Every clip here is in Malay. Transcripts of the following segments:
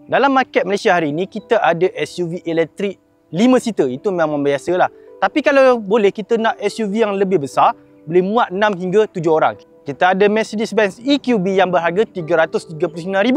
Dalam market Malaysia hari ini, kita ada SUV elektrik 5 seater. Itu memang biasalah. Tapi kalau boleh kita nak SUV yang lebih besar, boleh muat 6 hingga 7 orang. Kita ada Mercedes-Benz EQB yang berharga RM339,000.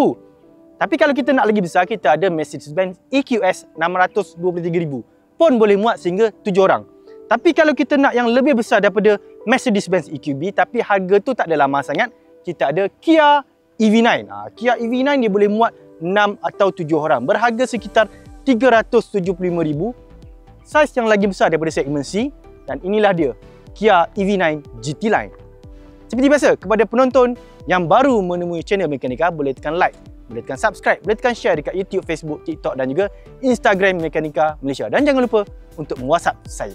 Tapi kalau kita nak lagi besar, kita ada Mercedes-Benz EQS RM623,000. Pun boleh muat sehingga 7 orang. Tapi kalau kita nak yang lebih besar daripada Mercedes-Benz EQB, tapi harga tu tak ada lama sangat, kita ada Kia EV9. Kia EV9 dia boleh muat 6 atau 7 orang. Berharga sekitar RM375,000. Saiz yang lagi besar daripada segmen C. Dan inilah dia, Kia EV9 GT Line. Seperti biasa, kepada penonton yang baru menemui channel Mekanika, boleh tekan like, boleh tekan subscribe, boleh tekan share dekat YouTube, Facebook, TikTok dan juga Instagram Mekanika Malaysia. Dan jangan lupa untuk WhatsApp saya.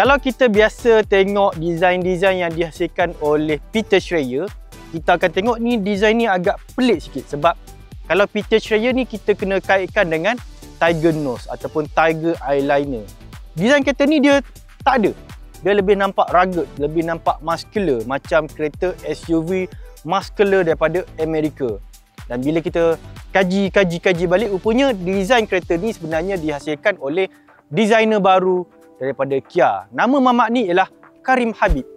Kalau kita biasa tengok desain-desain yang dihasilkan oleh Peter Schreier, kita akan tengok ni desain ni agak pelik sikit. Sebab kalau Peter Schreier ni kita kena kaitkan dengan Tiger Nose ataupun Tiger Eyeliner. Desain kereta ni dia tak ada. Dia lebih nampak rugged, lebih nampak muscular, macam kereta SUV muscular daripada Amerika. Dan bila kita kaji balik, rupanya desain kereta ni sebenarnya dihasilkan oleh designer baru daripada Kia. Nama mamak ni ialah Karim Habib.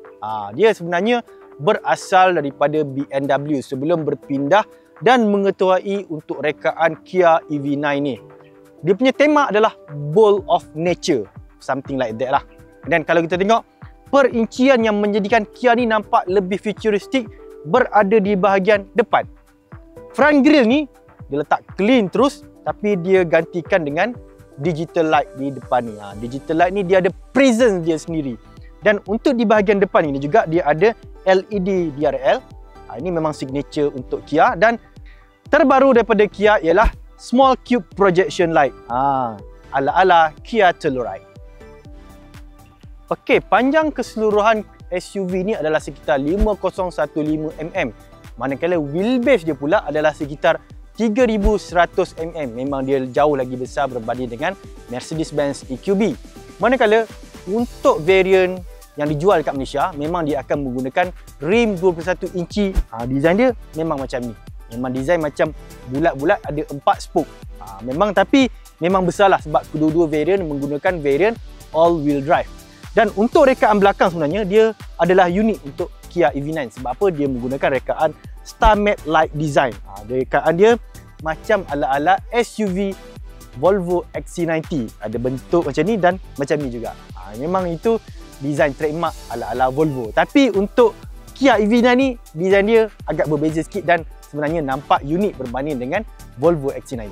Dia sebenarnya berasal daripada BMW sebelum berpindah dan mengetuai untuk rekaan Kia EV9 ni. Dia punya tema adalah Bold of Nature, something like that lah. Dan kalau kita tengok, perincian yang menjadikan Kia ni nampak lebih futuristik berada di bahagian depan. Front grille ni dia letak clean terus, tapi dia gantikan dengan digital light di depan ni. Digital light ni dia ada presence dia sendiri. Dan untuk di bahagian depan ini juga dia ada LED DRL. Ini memang signature untuk Kia. Dan terbaru daripada Kia ialah Small Cube Projection Light. Ala-ala Kia Telluride. Okey, panjang keseluruhan SUV ni adalah sekitar 5015mm. Manakala wheelbase dia pula adalah sekitar 3100mm. Memang dia jauh lagi besar berbanding dengan Mercedes-Benz EQB. Manakala untuk varian yang dijual dekat Malaysia, memang dia akan menggunakan rim 21 inci. Design dia memang macam ni. Memang design macam bulat-bulat, ada 4 spoke. Tapi memang besarlah sebab kedua-dua varian menggunakan varian all-wheel drive. Dan untuk rekaan belakang sebenarnya dia adalah unik untuk Kia EV9. Sebab apa? Dia menggunakan rekaan Star Matte Light Design. Rekaan dia macam ala-ala SUV Volvo XC90. Ada bentuk macam ni dan macam ni juga. Memang itu design trademark ala-ala Volvo. Tapi untuk Kia EV9 ni, design dia agak berbeza sikit dan sebenarnya nampak unik berbanding dengan Volvo XC90.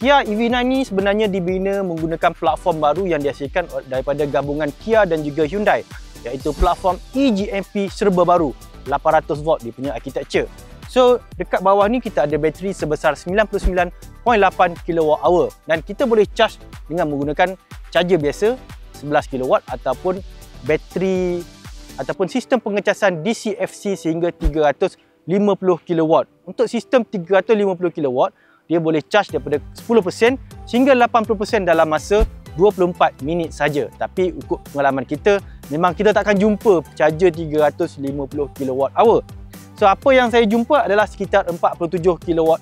Kia EV9 ni sebenarnya dibina menggunakan platform baru yang dihasilkan daripada gabungan Kia dan juga Hyundai, iaitu platform eGMP serba baru, 800V dia punya architecture. So dekat bawah ni kita ada bateri sebesar 99.8 kWh dan kita boleh charge dengan menggunakan charger biasa 11 kW ataupun bateri ataupun sistem pengecasan DCFC sehingga 350 kW. Untuk sistem 350 kW dia boleh charge daripada 10% sehingga 80% dalam masa 24 minit saja. Tapi ikut pengalaman kita, memang kita takkan jumpa charger 350 kWh. So apa yang saya jumpa adalah sekitar 47 kWh.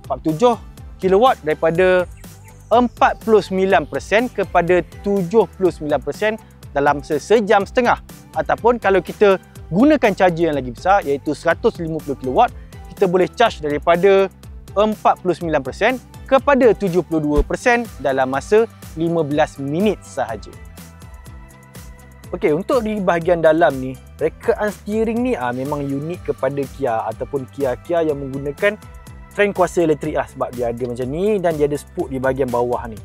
47 kW daripada 49% kepada 79% dalam sejam setengah. Ataupun kalau kita gunakan charger yang lagi besar iaitu 150 kW, kita boleh charge daripada 49% kepada 72% dalam masa 15 minit sahaja. Okey, untuk di bahagian dalam ni, rekaan steering ni memang unik kepada Kia ataupun Kia yang menggunakan frame kuasa elektrik lah, sebab dia ada macam ni dan dia ada spoke di bahagian bawah ni.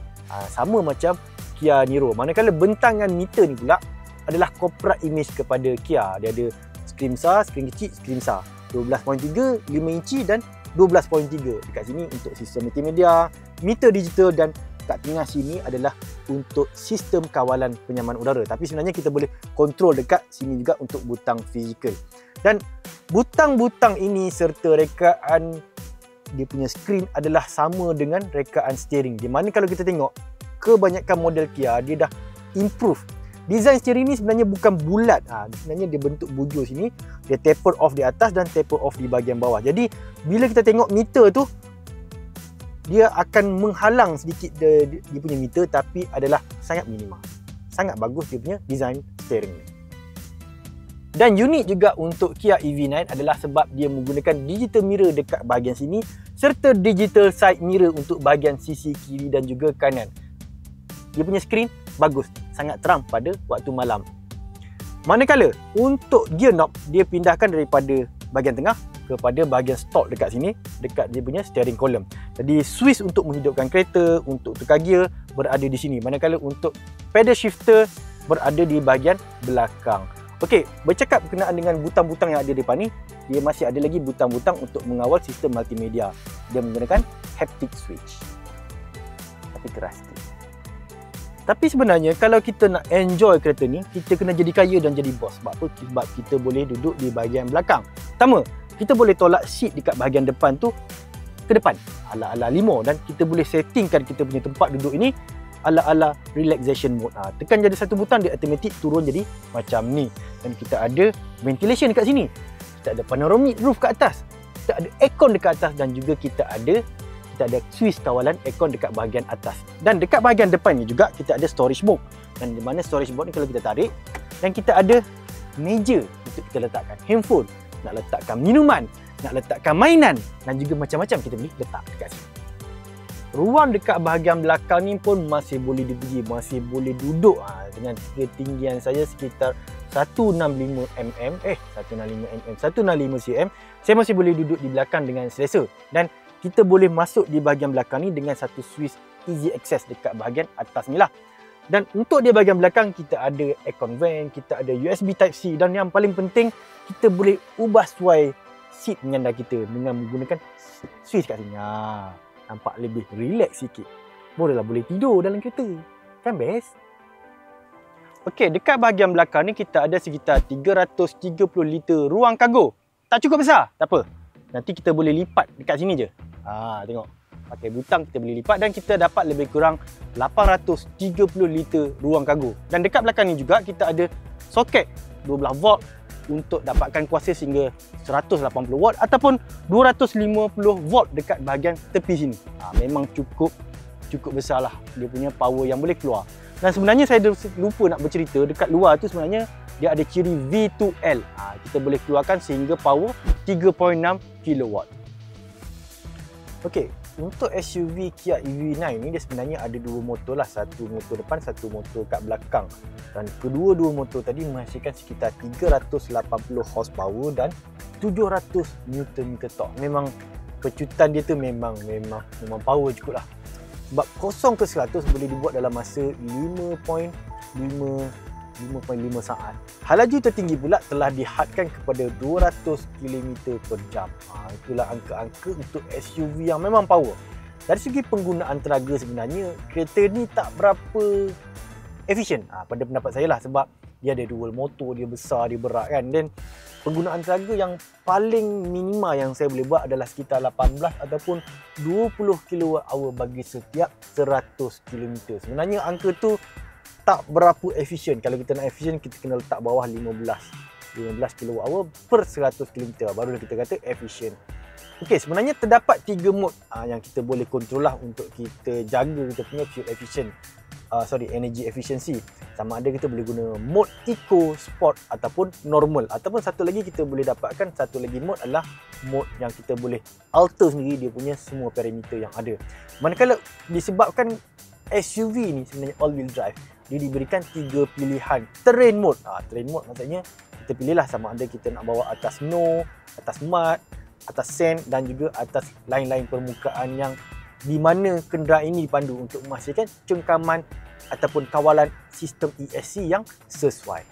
Sama macam Kia Niro. Manakala bentangan meter ni pula adalah corporate image kepada Kia. Dia ada skrin besar, skrin kecil, skrin besar. 12.3, 5 inci dan 12.3. Dekat sini untuk sistem multimedia, meter digital dan kat tengah sini adalah untuk sistem kawalan penyaman udara. Tapi sebenarnya kita boleh kontrol dekat sini juga untuk butang fizikal. Dan butang-butang ini serta rekaan dia punya skrin adalah sama dengan rekaan steering. Di mana kalau kita tengok kebanyakan model Kia dia dah improve. Design steering ni sebenarnya bukan bulat. Sebenarnya dia bentuk bujur sini. Dia taper off di atas dan taper off di bahagian bawah. Jadi bila kita tengok meter tu, dia akan menghalang sedikit dia punya meter, tapi adalah sangat minimal. Sangat bagus dia punya design steering ni. Dan unik juga untuk Kia EV9 adalah sebab dia menggunakan digital mirror dekat bahagian sini serta digital side mirror untuk bahagian sisi kiri dan juga kanan. Dia punya skrin bagus, sangat terang pada waktu malam. Manakala untuk gear knob, dia pindahkan daripada bahagian tengah kepada bahagian stalk dekat sini, dekat dia punya steering column. Jadi switch untuk menghidupkan kereta, untuk tukar gear berada di sini. Manakala untuk pedal shifter berada di bahagian belakang. Okey, bercakap berkenaan dengan butang-butang yang ada di depan ni, dia masih ada lagi butang-butang untuk mengawal sistem multimedia. Dia menggunakan haptic switch. Tapi keras sikit. Tapi sebenarnya kalau kita nak enjoy kereta ni, kita kena jadi kaya dan jadi bos. Sebab apa? Sebab kita boleh duduk di bahagian belakang. Pertama, kita boleh tolak seat dekat bahagian depan tu ke depan ala-ala limo, dan kita boleh settingkan kita punya tempat duduk ini ala-ala relaxation mode. Tekan jadi satu butang, dia automatic turun jadi macam ni. Dan kita ada ventilation dekat sini. Kita ada panoramic roof kat atas. Kita ada aircon dekat atas dan juga kita ada switch kawalan aircon dekat bahagian atas. Dan dekat bahagian depan ni juga kita ada storage box. Dan di mana storage box ni kalau kita tarik, dan kita ada meja untuk kita letakkan handphone, nak letakkan minuman, nak letakkan mainan dan juga macam-macam kita boleh letak dekat sini. Ruang dekat bahagian belakang ni pun masih boleh dipuji, masih boleh duduk dengan ketinggian saya sekitar 165 cm. Saya masih boleh duduk di belakang dengan selesa, dan kita boleh masuk di bahagian belakang ni dengan satu switch easy access dekat bahagian atas ni lah. Dan untuk di bahagian belakang kita ada aircon vent, kita ada USB type C, dan yang paling penting kita boleh ubah suai seat penyandang kita dengan menggunakan switch kat sini. Nampak lebih relax sikit. Mulalah boleh tidur dalam kereta. Kan best? Okey, dekat bahagian belakang ni kita ada sekitar 330 liter ruang kargo. Tak cukup besar? Tak apa. Nanti kita boleh lipat dekat sini je. Tengok. Pakai butang kita boleh lipat dan kita dapat lebih kurang 830 liter ruang kargo. Dan dekat belakang ni juga kita ada soket 12 volt untuk dapatkan kuasa sehingga 180 watt ataupun 250 volt dekat bahagian tepi sini. Memang cukup besar lah dia punya power yang boleh keluar. Dan sebenarnya saya lupa nak bercerita, dekat luar tu sebenarnya dia ada ciri V2L. Kita boleh keluarkan sehingga power 3.6 kW. Okey, untuk SUV Kia EV9 ni dia sebenarnya ada dua motor lah, satu motor depan, satu motor kat belakang. Dan kedua-dua motor tadi menghasilkan sekitar 380 horsepower dan 700 Nm torque. Memang pecutan dia tu memang power cukup lah. Sebab 0 ke 100 boleh dibuat dalam masa 5.5 saat. Halaju tertinggi pula telah dihadkan kepada 200 km per jam. Itulah angka-angka untuk SUV yang memang power. Dari segi penggunaan tenaga sebenarnya kereta ni tak berapa efisien pada pendapat saya lah, sebab dia ada dual motor, dia besar, dia berat kan. Dan penggunaan tenaga yang paling minima yang saya boleh buat adalah sekitar 18 ataupun 20 kWh bagi setiap 100 km. Sebenarnya angka tu tak berapa efisien. Kalau kita nak efisien, kita kena letak bawah 15 kWh per 100 km barulah kita kata efisien. Okey, sebenarnya terdapat 3 mode yang kita boleh kontrol lah untuk kita jaga kita punya fuel efficient. Energy efficiency. Sama ada kita boleh guna mode eco, sport ataupun normal. Ataupun satu lagi kita boleh dapatkan satu lagi mode adalah mode yang kita boleh alter sendiri dia punya semua parameter yang ada. Manakala disebabkan SUV ni sebenarnya all wheel drive, dia diberikan 3 pilihan terrain mode. Terrain mode maksudnya kita pilihlah sama ada kita nak bawa atas snow, atas mud, atas sand dan juga atas lain-lain permukaan yang di mana kenderaan ini dipandu untuk menghasilkan cengkaman ataupun kawalan sistem ESC yang sesuai.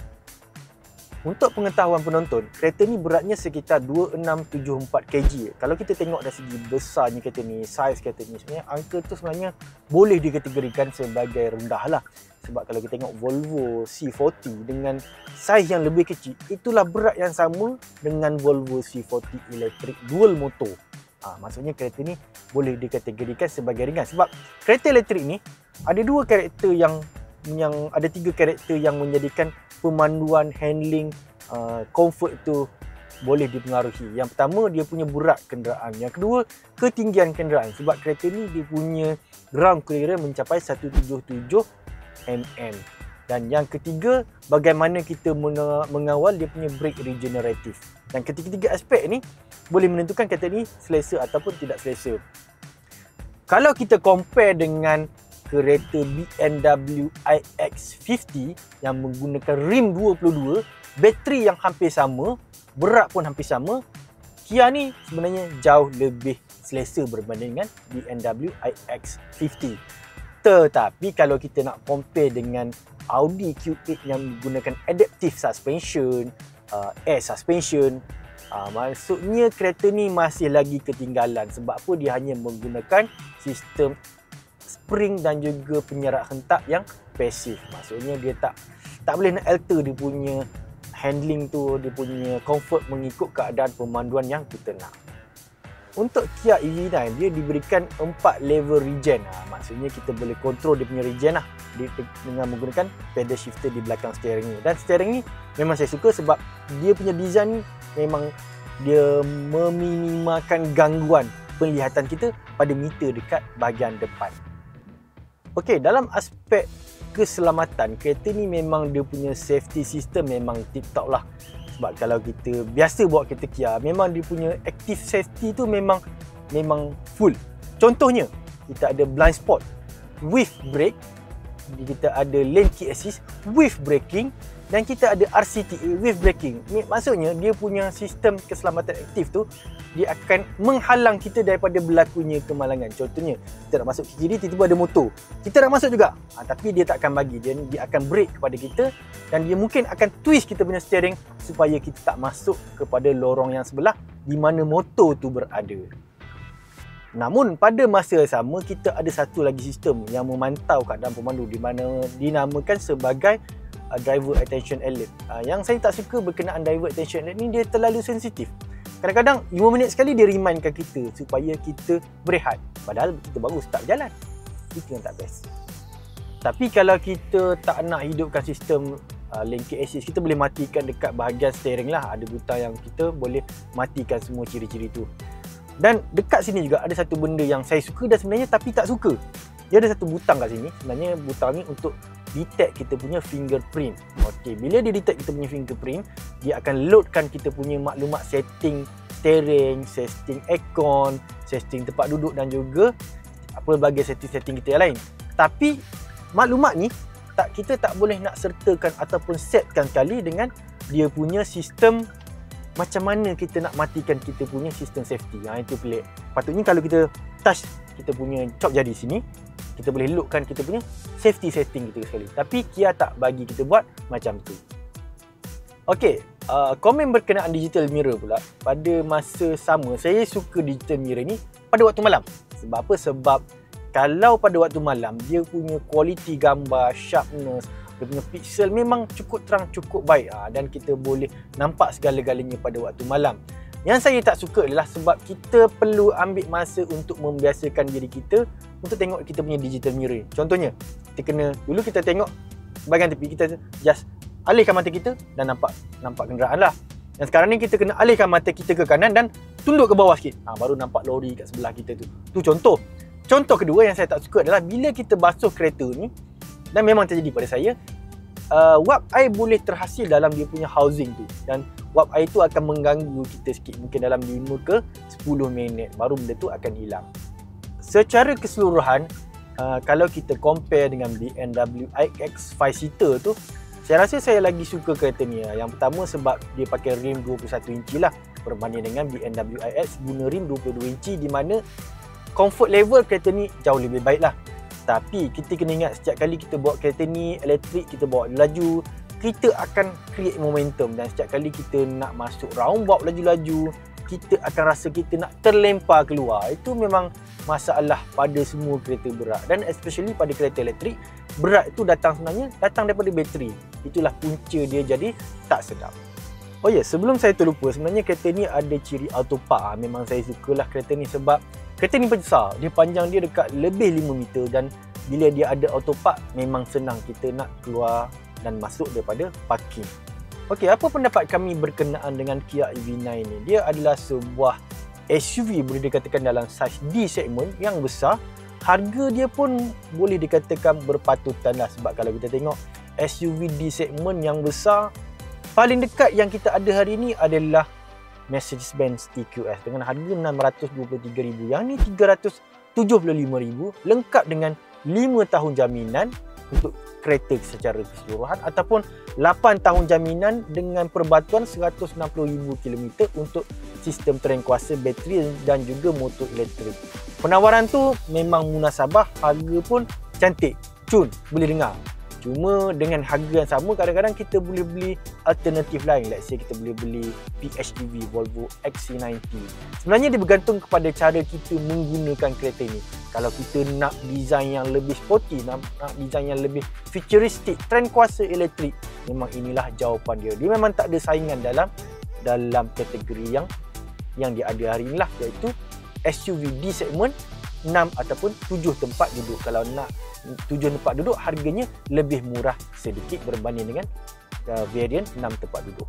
Untuk pengetahuan penonton, kereta ni beratnya sekitar 2674 kg. Kalau kita tengok dari segi besarnya kereta ni, saiz kereta ni, sebenarnya angka tu sebenarnya boleh dikategorikan sebagai rendah lah. Sebab kalau kita tengok Volvo C40 dengan saiz yang lebih kecil, itulah berat yang sama dengan Volvo C40 elektrik dual motor. Maksudnya kereta ni boleh dikategorikan sebagai ringan. Sebab kereta elektrik ni ada dua karakter yang ada tiga karakter yang menjadikan pemanduan, handling, comfort tu boleh dipengaruhi. Yang pertama, dia punya berat kenderaan. Yang kedua, ketinggian kenderaan. Sebab kereta ni dia punya ground clearance mencapai 177 mm. Dan yang ketiga, bagaimana kita mengawal dia punya brake regeneratif. Dan ketiga-tiga aspek ni boleh menentukan kereta ni selesa ataupun tidak selesa. Kalau kita compare dengan kereta BMW iX50 yang menggunakan rim 22, bateri yang hampir sama, berat pun hampir sama, Kia ni sebenarnya jauh lebih selesa berbanding dengan BMW iX50. Tetapi kalau kita nak compare dengan Audi Q8 yang menggunakan adaptive suspension, air suspension, maksudnya kereta ni masih lagi ketinggalan. Sebab apa? Dia hanya menggunakan sistem spring dan juga penyerat hentak yang pasif. Maksudnya dia tak boleh nak alter dia punya handling tu, dia punya comfort mengikut keadaan pemanduan yang kita nak. Untuk Kia EV9, dia diberikan 4 level regen. Maksudnya kita boleh kontrol dia punya regen lah dengan menggunakan pedal shifter di belakang steering ni. Dan steering ni memang saya suka sebab dia punya design ni memang dia meminimalkan gangguan penglihatan kita pada meter dekat bahagian depan. Okey, dalam aspek keselamatan, kereta ni memang dia punya safety system memang tip-top lah. Sebab kalau kita biasa bawa kereta Kia, memang dia punya active safety tu memang full. Contohnya, kita ada blind spot with brake, kita ada lane keep assist with braking, dan kita ada RCTA with braking. Maksudnya dia punya sistem keselamatan aktif tu dia akan menghalang kita daripada berlakunya kemalangan. Contohnya, kita nak masuk ke kiri, tiba-tiba ada motor. Kita nak masuk juga, tapi dia tak akan bagi. Dia akan brake kepada kita dan dia mungkin akan twist kita punya steering supaya kita tak masuk kepada lorong yang sebelah di mana motor tu berada. Namun pada masa yang sama, kita ada satu lagi sistem yang memantau keadaan pemandu di mana dinamakan sebagai driver attention alert. Yang saya tak suka berkenaan driver attention alert ni, dia terlalu sensitif. Kadang-kadang 5 minit sekali dia remindkan kita supaya kita berehat. Padahal kita baru start jalan. Itu yang tak best. Tapi kalau kita tak nak hidupkan sistem lane keep assist, kita boleh matikan dekat bahagian steering lah. Ada butang yang kita boleh matikan semua ciri-ciri tu. Dan dekat sini juga ada satu benda yang saya suka dan sebenarnya tapi tak suka. Dia ada satu butang kat sini. Sebenarnya butang ni untuk detect kita punya fingerprint. Okey, bila dia detect kita punya fingerprint, dia akan loadkan kita punya maklumat setting steering, setting aircon, setting tempat duduk dan juga pelbagai setting-setting kita yang lain. Tapi maklumat ni kita tak boleh nak sertakan ataupun setkan sekali dengan dia punya sistem macam mana kita nak matikan kita punya sistem safety. Itu pelik. Patutnya kalau kita touch kita punya cop jari sini, kita boleh loadkan kita punya safety setting kita sekali. Tapi Kia tak bagi kita buat macam tu. Okey, komen berkenaan digital mirror pula. Pada masa sama, saya suka digital mirror ni pada waktu malam. Sebab apa? Sebab kalau pada waktu malam, dia punya kualiti gambar, sharpness, dia punya pixel memang cukup terang, cukup baik. Dan kita boleh nampak segala-galanya pada waktu malam. Yang saya tak suka adalah sebab kita perlu ambil masa untuk membiasakan diri kita untuk tengok kita punya digital mirror. Contohnya, dulu kita tengok bahagian tepi, kita just alihkan mata kita dan nampak kenderaan lah. Dan sekarang ni kita kena alihkan mata kita ke kanan dan tunduk ke bawah sikit. Baru nampak lori kat sebelah kita tu. Tu contoh. Contoh kedua yang saya tak suka adalah bila kita basuh kereta ni, dan memang terjadi pada saya, wap air boleh terhasil dalam dia punya housing tu. Dan wap air tu akan mengganggu kita sikit, mungkin dalam 5 ke 10 minit baru benda tu akan hilang. Secara keseluruhan, kalau kita compare dengan BMW iX 5-seater tu, saya rasa saya lagi suka kereta ni. Yang pertama sebab dia pakai rim 21 inci lah berbanding dengan BMW iX guna rim 22 inci, di mana comfort level kereta ni jauh lebih baik lah. Tapi kita kena ingat, setiap kali kita bawa kereta ni elektrik, kita bawa laju, kita akan create momentum. Dan setiap kali kita nak masuk roundabout laju-laju, kita akan rasa kita nak terlempar keluar. Itu memang masalah pada semua kereta berat. Dan especially pada kereta elektrik, berat itu sebenarnya datang daripada bateri. Itulah punca dia jadi tak sedap. Oh ya, sebelum saya terlupa, sebenarnya kereta ni ada ciri auto park. Memang saya sukalah kereta ni sebab kereta ni besar. Dia panjang dia dekat lebih 5 meter dan bila dia ada auto park, memang senang kita nak keluar dan masuk daripada parking. Okey, apa pendapat kami berkenaan dengan Kia EV9 ni? Dia adalah sebuah SUV, boleh dikatakan dalam saiz D segmen yang besar. Harga dia pun boleh dikatakan berpatutan lah, sebab kalau kita tengok SUV D segmen yang besar, paling dekat yang kita ada hari ini adalah Mercedes-Benz EQS dengan harga RM623,000. Yang ni RM375,000, lengkap dengan 5 tahun jaminan untuk kereta secara keseluruhan ataupun 8 tahun jaminan dengan perbatuan 160,000 km untuk sistem terang kuasa, bateri dan juga motor elektrik. Penawaran tu memang munasabah, harga pun cantik, cun, boleh dengar. Cuma dengan harga yang sama, kadang-kadang kita boleh beli alternatif lain. Let's say kita boleh beli PHEV Volvo XC90. Sebenarnya dia bergantung kepada cara kita menggunakan kereta ini. Kalau kita nak design yang lebih sporty, nak design yang lebih futuristik, trend kuasa elektrik, memang inilah jawapan dia. Dia memang tak ada saingan dalam kategori yang dia ada hari inilah, iaitu SUV D segmen 6 ataupun 7 tempat duduk. Kalau nak 7 tempat duduk, harganya lebih murah sedikit berbanding dengan variant 6 tempat duduk.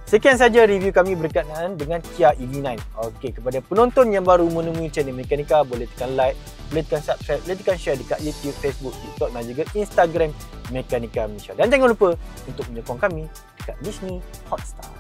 Sekian saja review kami berkenaan dengan Kia EV9. Okey, kepada penonton yang baru menemui channel Mekanika, boleh tekan like, boleh tekan subscribe, boleh tekan share dekat YouTube, Facebook, TikTok dan juga Instagram Mekanika Malaysia. Dan jangan lupa untuk menyokong kami dekat Disney Hotstar.